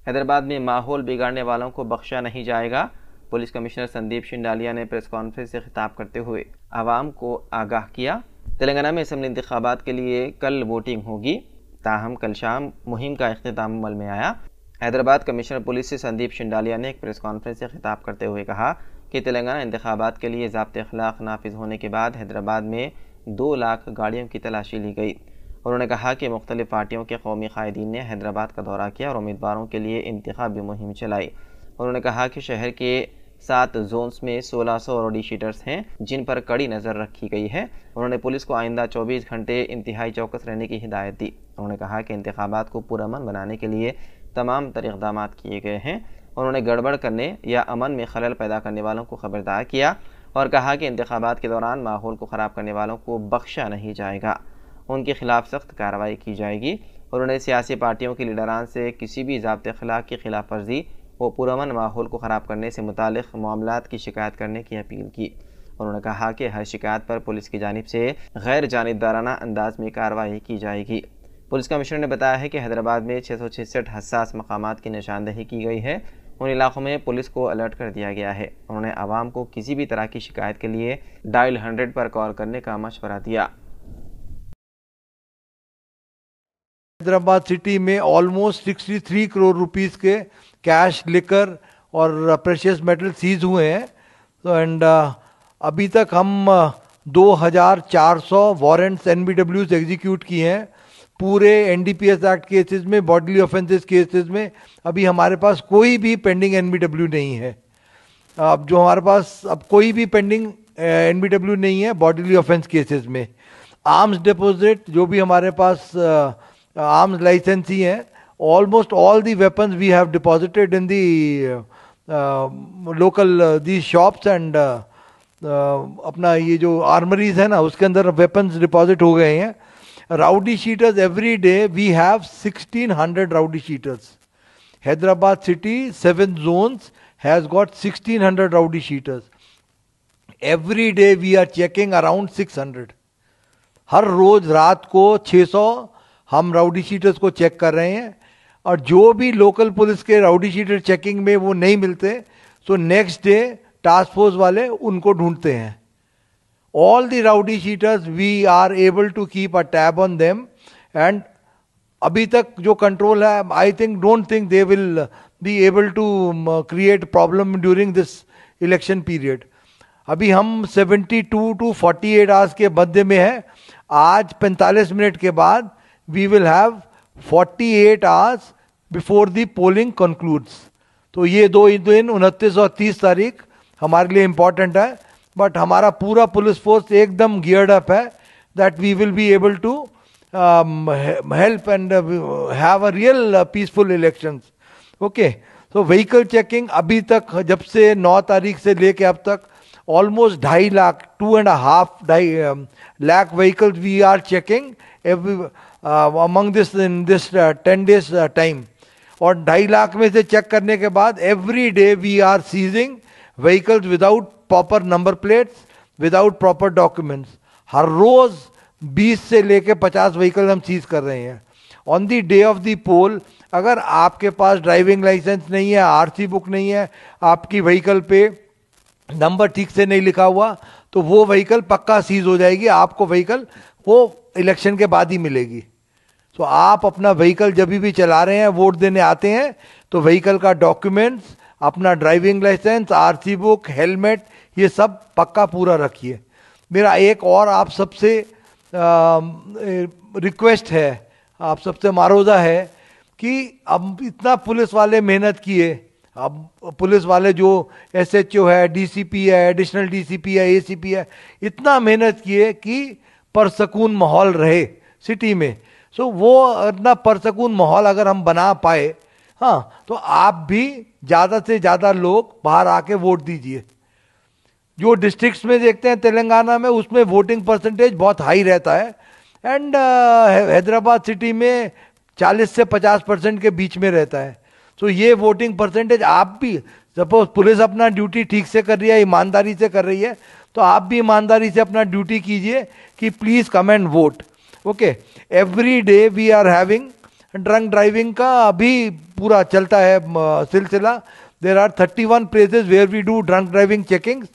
हैदराबाद में माहौल बिगाड़ने वालों को बख्शा नहीं जाएगा। पुलिस कमिश्नर संदीप शिंडालिया ने प्रेस कॉन्फ्रेंस से खिताब करते हुए आवाम को आगाह किया। तेलंगाना में असेंबली इंतखाबात के लिए कल वोटिंग होगी, ताहम कल शाम मुहिम का इख्तिताम अमल में आया। हैदराबाद कमिश्नर पुलिस से संदीप शिंडालिया ने एक प्रेस कॉन्फ्रेंस से खिताब करते हुए कहा कि तेलंगाना इंतखाबात के लिए ज़ाब्ते अखलाक नाफिज होने के बाद हैदराबाद में 2 लाख गाड़ियों की तलाशी ली गई। उन्होंने कहा कि मुख्तलिफ पार्टियों के कौमी कायदीन ने हैदराबाद का दौरा किया और उम्मीदवारों के लिए इंतखाबी मुहिम चलाई। उन्होंने कहा कि शहर के 7 जोन्स में 1600 रोडी शीटर्स हैं जिन पर कड़ी नज़र रखी गई है। उन्होंने पुलिस को आइंदा 24 घंटे इंतहाई चौकस रहने की हिदायत दी। उन्होंने कहा कि इंतखाबात को पुरअमन बनाने के लिए तमाम इक़दाम किए गए हैं। उन्होंने गड़बड़ करने या अमन में खलल पैदा करने वालों को खबरदार किया और कहा कि इंतखाबात के दौरान माहौल को ख़राब करने वालों को बख्शा नहीं जाएगा, उनके खिलाफ सख्त कार्रवाई की जाएगी। उन्होंने सियासी पार्टियों के लीडरान से किसी भी ज़ाब्ते अखलाक की खिलाफ वर्जी व पुरअमन माहौल को ख़राब करने से मुतालिक मामलात की शिकायत करने की अपील की। उन्होंने कहा कि हर शिकायत पर पुलिस की जानिब से गैर जानिबदाराना अंदाज में कार्रवाई की जाएगी। पुलिस कमिश्नर ने बताया है कि हैदराबाद में 666 हसास मकामात की निशानदेही की गई है। उन इलाकों में पुलिस को अलर्ट कर दिया गया है। उन्होंने आवाम को किसी भी तरह की शिकायत के लिए डायल 100 पर कॉल करने का मशवरा दिया। हैदराबाद सिटी में ऑलमोस्ट 63 करोड़ रुपीस के कैश, लिकर और प्रेशियस मेटल सीज हुए हैं। तो एंड अभी तक हम 2400 वारंट्स NBWs एग्जीक्यूट किए हैं। पूरे NDPS एक्ट केसेस में, बॉडीली ऑफेंसेस केसेस में अभी हमारे पास कोई भी पेंडिंग NBW नहीं है। अब जो हमारे पास अब कोई भी पेंडिंग NBW नहीं है बॉडीली ऑफेंस केसेस में। आर्म्स डिपॉजिट जो भी हमारे पास आर्म्स लाइसेंस ही है, almost all the weapons we have deposited in the local the shops and अपना ये जो आर्मरीज है ना उसके अंदर वेपन्स डिपॉजिट हो गए हैं। Rowdy sheeters, every day we have 1600 rowdy sheeters. Hyderabad city 7 zones has got 1600 rowdy sheeters. Every day we are checking around 600. हर रोज रात को 600 हम राउडी शीटर्स को चेक कर रहे हैं और जो भी लोकल पुलिस के राउडी शीटर चेकिंग में वो नहीं मिलते तो नेक्स्ट डे टास्क फोर्स वाले उनको ढूंढते हैं। All the rowdy cheaters we are able to keep a tab on them and अभी तक जो कंट्रोल है, I don't think they will be able to create problem during this election period. अभी हम 72 to 48 hours के मध्य में है। आज 45 मिनट के बाद we will have 48 hours before the polling concludes. तो ये 2 दिन 29 और 30 तारीख हमारे लिए इम्पॉर्टेंट है। बट हमारा पूरा पुलिस फोर्स एकदम गियर्ड अप है that we will be able to help and have a real peaceful elections. Okay, तो व्हीकल चेकिंग अभी तक जब से 9 तारीख से लेके अब तक almost 2.5 lakh 2.5 lakh vehicles we are checking among this in this 10 days time. और 2.5 लाख में से चेक करने के बाद every day we are seizing vehicles without proper number plates, without proper documents. हर रोज 20 से लेके 50 व्हीकल हम सीज कर रहे हैं। On the day of the poll अगर आपके पास ड्राइविंग लाइसेंस नहीं है, RC बुक नहीं है, आपकी व्हीकल पे नंबर ठीक से नहीं लिखा हुआ तो वो व्हीकल पक्का सीज हो जाएगी। आपको व्हीकल वो इलेक्शन के बाद ही मिलेगी। तो आप अपना व्हीकल जब भी चला रहे हैं, वोट देने आते हैं, तो व्हीकल का डॉक्यूमेंट्स, अपना driving licence, RC book, helmet, ये सब पक्का पूरा रखिए। मेरा एक और आप सबसे रिक्वेस्ट है, आप सबसे मारोजा है कि अब इतना पुलिस वाले मेहनत किए, अब पुलिस वाले जो SHO है, DCP है, एडिशनल DCP है, ACP है, इतना मेहनत किए कि परसकून माहौल रहे सिटी में। सो वो इतना परसकून माहौल अगर हम बना पाए, हाँ, तो आप भी ज़्यादा से ज़्यादा लोग बाहर आके वोट दीजिए। जो डिस्ट्रिक्ट्स में देखते हैं तेलंगाना में, उसमें वोटिंग परसेंटेज बहुत हाई रहता है एंड हैदराबाद सिटी में 40 से 50% के बीच में रहता है। तो ये वोटिंग परसेंटेज आप भी, सपोज पुलिस अपना ड्यूटी ठीक से कर रही है, ईमानदारी से कर रही है, तो आप भी ईमानदारी से अपना ड्यूटी कीजिए कि please come and vote. Okay, every day we are having drunk driving का अभी पूरा चलता है सिलसिला. There are 31 places where we do drunk driving checkings.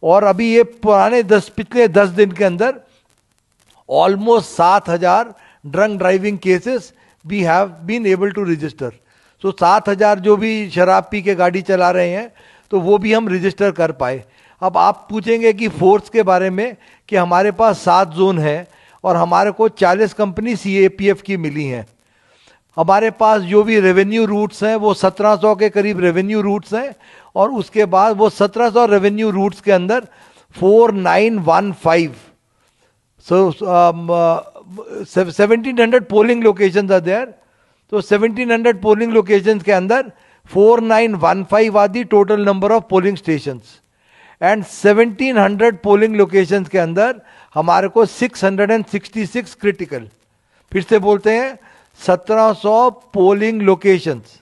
और अभी ये पिछले 10 दिन के अंदर almost 7,000 drunk driving cases we have been able to register. So 7,000 जो भी शराब पी के गाड़ी चला रहे हैं तो वो भी हम रजिस्टर कर पाए. अब आप पूछेंगे कि फोर्स के बारे में, कि हमारे पास 7 जोन है और हमारे को 40 कंपनी CAPF की मिली हैं. हमारे पास जो भी रेवेन्यू रूट्स हैं वो 1700 के करीब रेवेन्यू रूट्स हैं. और उसके बाद वो 1700 रेवेन्यू रूट्स के अंदर 4915 1700 पोलिंग लोकेशंस आर देयर. तो 1700 पोलिंग लोकेशंस के अंदर 4915 are the total number of polling stations. And 1700 polling locations के अंदर हमारे को 666 क्रिटिकल. फिर से बोलते हैं, 1700 पोलिंग लोकेशंस,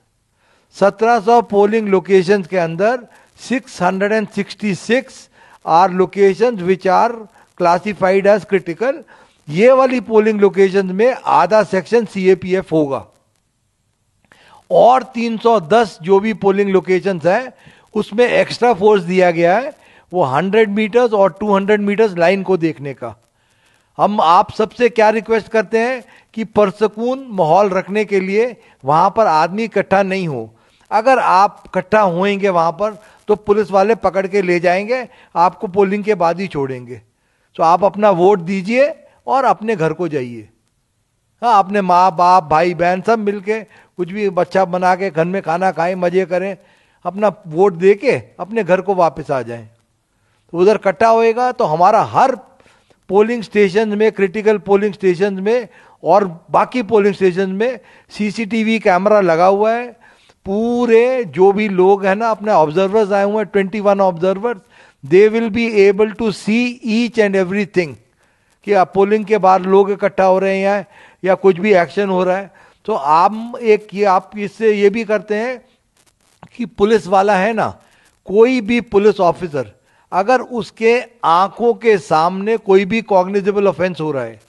1700 पोलिंग लोकेशंस के अंदर 666 are locations which are classified as critical. ये वाली पोलिंग लोकेशंस में आधा सेक्शन CAPF होगा. और 310 जो भी पोलिंग लोकेशंस है उसमें एक्स्ट्रा फोर्स दिया गया है, वो 100 मीटर्स और 200 मीटर्स लाइन को देखने का. हम आप सबसे क्या रिक्वेस्ट करते हैं कि पुरसकून माहौल रखने के लिए वहां पर आदमी इकट्ठा नहीं हो. अगर आप इकट्ठा होएंगे वहां पर तो पुलिस वाले पकड़ के ले जाएंगे, आपको पोलिंग के बाद ही छोड़ेंगे. तो आप अपना वोट दीजिए और अपने घर को जाइए. हाँ, अपने माँ बाप भाई बहन सब मिलके कुछ भी बच्चा बना के घर में खाना खाएं, मजे करें, अपना वोट दे के अपने घर को वापस आ जाएं. तो उधर इकट्ठा होएगा तो हमारा हर पोलिंग स्टेशन में, क्रिटिकल पोलिंग स्टेशन में और बाकी पोलिंग स्टेशन में CCTV कैमरा लगा हुआ है. पूरे जो भी लोग हैं ना, अपने ऑब्जर्वर्स आए हुए हैं, 21 observers, they will be able to see each and everything कि आप पोलिंग के बाद लोग इकट्ठा हो रहे हैं या कुछ भी एक्शन हो रहा है. तो आप इससे ये भी करते हैं कि पुलिस वाला है ना, कोई भी पुलिस ऑफिसर अगर उसके आंखों के सामने कोई भी कॉग्निजेबल ऑफेंस हो रहा है,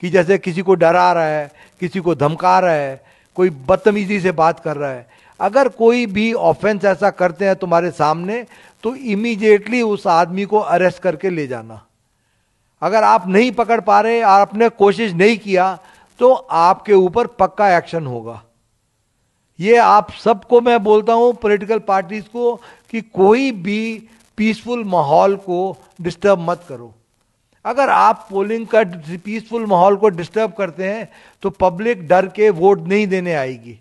कि जैसे किसी को डरा रहा है, किसी को धमका रहा है, कोई बदतमीजी से बात कर रहा है, अगर कोई भी ऑफेंस ऐसा करते हैं तुम्हारे सामने तो इमीडिएटली उस आदमी को अरेस्ट करके ले जाना. अगर आप नहीं पकड़ पा रहे, आपने कोशिश नहीं किया, तो आपके ऊपर पक्का एक्शन होगा. ये आप सबको मैं बोलता हूं, पॉलिटिकल पार्टीज को, कि कोई भी पीसफुल माहौल को डिस्टर्ब मत करो. अगर आप पोलिंग का पीसफुल माहौल को डिस्टर्ब करते हैं तो पब्लिक डर के वोट नहीं देने आएगी.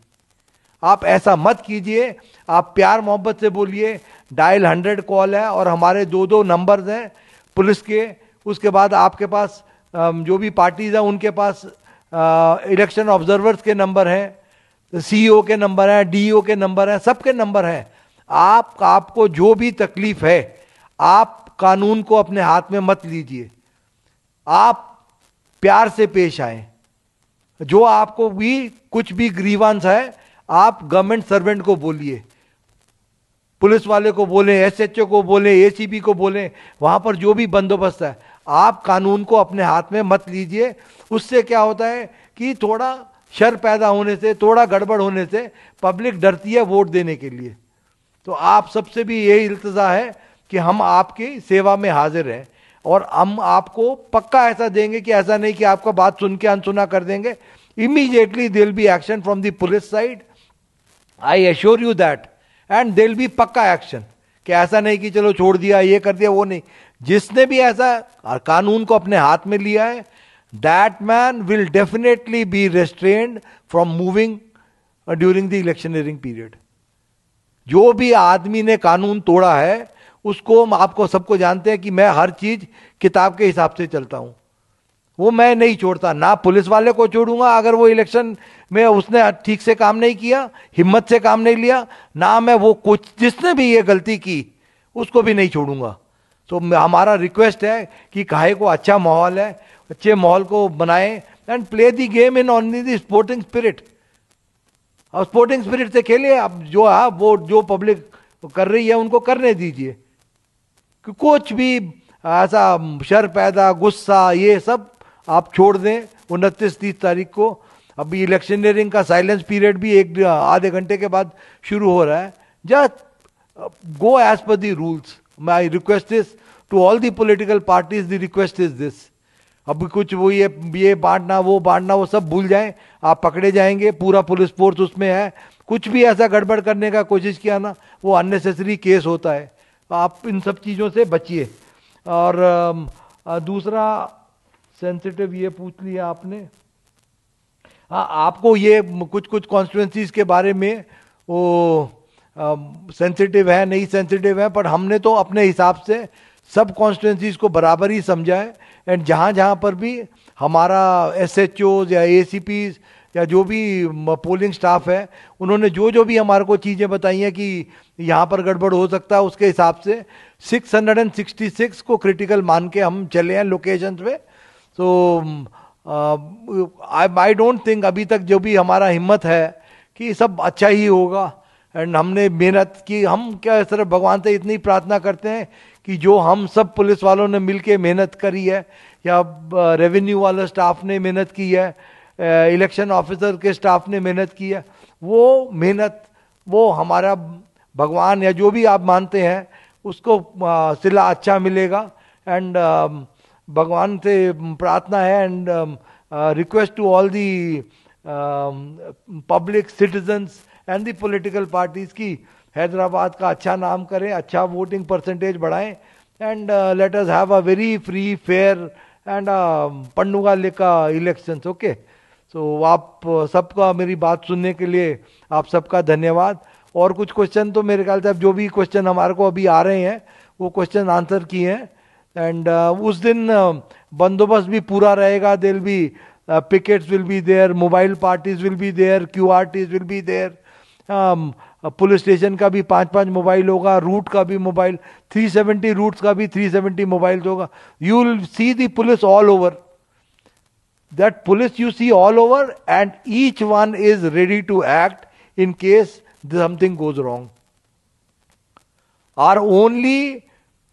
आप ऐसा मत कीजिए. आप प्यार मोहब्बत से बोलिए. डायल 100 कॉल है और हमारे 2 नंबर्स हैं पुलिस के. उसके बाद आपके पास जो भी पार्टीज हैं उनके पास इलेक्शन ऑब्जर्वर्स के नंबर हैं, CEO के नंबर हैं, DO के नंबर हैं, सबके नंबर हैं. आपको जो भी तकलीफ है, आप कानून को अपने हाथ में मत लीजिए. आप प्यार से पेश आए. जो आपको भी कुछ भी ग्रीवांस है, आप गवर्नमेंट सर्वेंट को बोलिए, पुलिस वाले को बोले, SHO को बोले, ACP को बोले, वहां पर जो भी बंदोबस्त है, आप कानून को अपने हाथ में मत लीजिए. उससे क्या होता है कि थोड़ा शर पैदा होने से, थोड़ा गड़बड़ होने से पब्लिक डरती है वोट देने के लिए. तो आप सबसे भी यही इल्तजा है कि हम आपकी सेवा में हाजिर हैं और हम आपको पक्का ऐसा देंगे कि ऐसा नहीं कि आपका बात सुन के अनसुना कर देंगे. Immediately there will be action from the police side, I assure you that. And there will be पक्का एक्शन, कि ऐसा नहीं कि चलो छोड़ दिया, ये कर दिया, वो नहीं. जिसने भी ऐसा कानून को अपने हाथ में लिया है, that man will definitely be restrained from moving during the electioneering period. जो भी आदमी ने कानून तोड़ा है उसको, आपको सबको जानते हैं कि मैं हर चीज किताब के हिसाब से चलता हूं. वो मैं नहीं छोड़ता. ना पुलिस वाले को छोड़ूंगा अगर वो इलेक्शन में उसने ठीक से काम नहीं किया, हिम्मत से काम नहीं लिया, ना मैं वो कुछ जिसने भी ये गलती की उसको भी नहीं छोड़ूंगा. तो हमारा रिक्वेस्ट है कि काहे को अच्छा माहौल है, अच्छे माहौल को बनाएं and play the game in only the sporting spirit. और स्पोर्टिंग स्पिरिट से खेलिए. अब जो है वो जो पब्लिक कर रही है उनको करने दीजिए. कुछ भी ऐसा शर पैदा, गुस्सा, ये सब आप छोड़ दें 29-30 तारीख को. अभी इलेक्शनियरिंग का साइलेंस पीरियड भी एक आधे घंटे के बाद शुरू हो रहा है. Just go as per the rules. My request is to all the political parties, the request is this. अभी कुछ वो ये बांटना वो सब भूल जाएं. आप पकड़े जाएंगे, पूरा पुलिस फोर्स उसमें है. कुछ भी ऐसा गड़बड़ करने का कोशिश किया ना, वो अननेसेसरी केस होता है. आप इन सब चीज़ों से बचिए. और दूसरा सेंसिटिव ये पूछ लिया आपने. हाँ, आपको ये कुछ कॉन्स्टिट्यूंसीज के बारे में वो सेंसिटिव है नहीं सेंसिटिव है, पर हमने तो अपने हिसाब से सब कॉन्स्टिट्यूंसीज को बराबर ही समझा है. एंड जहाँ जहाँ पर भी हमारा SHOs या ACPs या जो भी पोलिंग स्टाफ है, उन्होंने जो भी हमारे को चीज़ें बताई हैं कि यहाँ पर गड़बड़ हो सकता है, उसके हिसाब से 666 को क्रिटिकल मान के हम चले हैं लोकेशंस पे. तो आई डोंट थिंक अभी तक जो भी हमारा हिम्मत है कि सब अच्छा ही होगा. एंड हमने मेहनत की. हम क्या सिर्फ भगवान से इतनी प्रार्थना करते हैं कि जो हम सब पुलिस वालों ने मिलके मेहनत करी है, या रेवेन्यू वाला स्टाफ ने मेहनत की है, इलेक्शन ऑफिसर के स्टाफ ने मेहनत की है, वो मेहनत वो हमारा भगवान या जो भी आप मानते हैं उसको सिला अच्छा मिलेगा. एंड भगवान से प्रार्थना है and request to all the public citizens and the political parties की हैदराबाद का अच्छा नाम करें, अच्छा वोटिंग परसेंटेज बढ़ाएं. And let us have a very free fair and panduga लेका इलेक्शंस. ओके, सो आप सबका मेरी बात सुनने के लिए आप सबका धन्यवाद. और कुछ क्वेश्चन तो मेरे ख्याल से अब जो भी क्वेश्चन हमारे को अभी आ रहे हैं वो क्वेश्चन आंसर किए हैं. एंड उस दिन बंदोबस्त भी पूरा रहेगा. दिल be pickets will be there, mobile parties will be there, QRTs will be there. Police station का भी 5-5 मोबाइल होगा, रूट का भी मोबाइल, 370 रूट्स का भी 370 मोबाइल होगा. You will see the police all over. That police you see all over, and each one is ready to act in case something goes wrong. Our only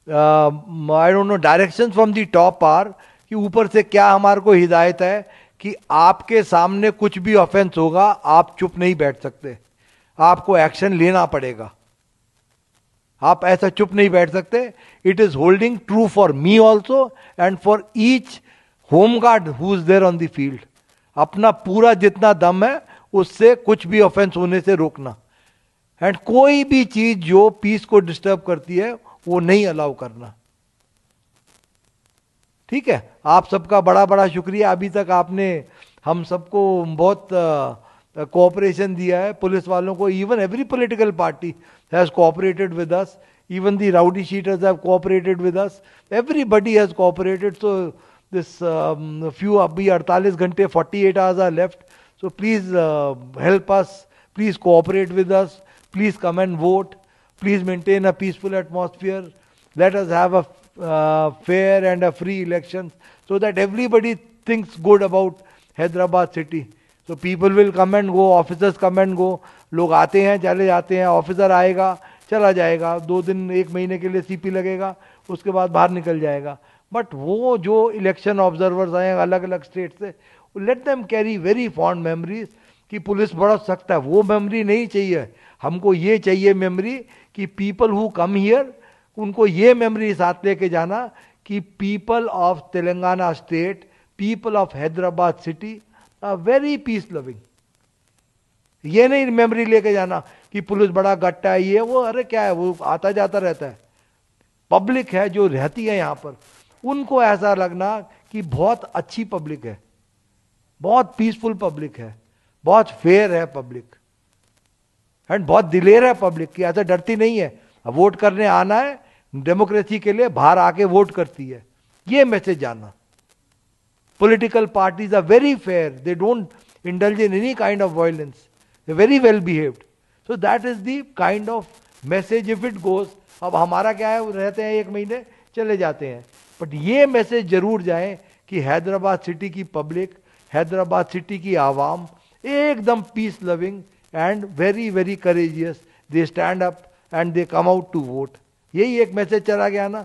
I don't know directions from the top are कि ऊपर से क्या हमारे को हिदायत है कि आपके सामने कुछ भी ऑफेंस होगा, आप चुप नहीं बैठ सकते, आपको एक्शन लेना पड़ेगा. आप ऐसा चुप नहीं बैठ सकते. It is holding true for me also and for each home guard who is there on the field. अपना पूरा जितना दम है उससे कुछ भी ऑफेंस होने से रोकना. एंड कोई भी चीज जो पीस को डिस्टर्ब करती है वो नहीं अलाउ करना. ठीक है, आप सबका बड़ा बड़ा शुक्रिया. अभी तक आपने हम सबको बहुत कोऑपरेशन दिया है, पुलिस वालों को. Even every political party has cooperated with us. Even the rowdy sheeters have cooperated with us. Everybody has cooperated. So this few abhi 48 घंटे 48 hours are left. So please help us, please cooperate with us, please come and vote, please maintain a peaceful atmosphere. Let us have a fair and a free election so that everybody thinks good about Hyderabad city. So people will come and go, officers come and go. लोग आते हैं चले जाते हैं, officer आएगा चला जाएगा, 2 दिन 1 महीने के लिए CP लगेगा, उसके बाद बाहर निकल जाएगा. बट वो जो इलेक्शन ऑब्जर्वर्स आए अलग अलग स्टेट से, let them carry very fond memories कि पुलिस बड़ा सख्त है. वो मेमोरी नहीं चाहिए हमको. ये चाहिए मेमोरी कि पीपल हु कम हियर, उनको ये मेमोरी साथ लेके जाना कि people of Telangana state, people of Hyderabad city are very peace loving. ये नहीं मेमोरी लेके जाना कि पुलिस बड़ा गट्टा है ये वो. अरे क्या है, वो आता जाता रहता है. पब्लिक है जो रहती है यहाँ पर, उनको ऐसा लगना कि बहुत अच्छी पब्लिक है, बहुत पीसफुल पब्लिक है, बहुत फेयर है पब्लिक, एंड बहुत दिलेर है पब्लिक की. ऐसा डरती नहीं है. वोट करने आना है डेमोक्रेसी के लिए, बाहर आके वोट करती है. ये मैसेज आना. Political parties are very fair, they don't indulge in any kind of violence, they very well behaved. So that is the kind of message if it goes. अब हमारा क्या है, रहते हैं 1 महीने चले जाते हैं, बट ये मैसेज जरूर जाए कि हैदराबाद सिटी की पब्लिक, हैदराबाद सिटी की आवाम एकदम peace loving and very very courageous. They stand up and they come out to vote. यही एक मैसेज चला गया ना,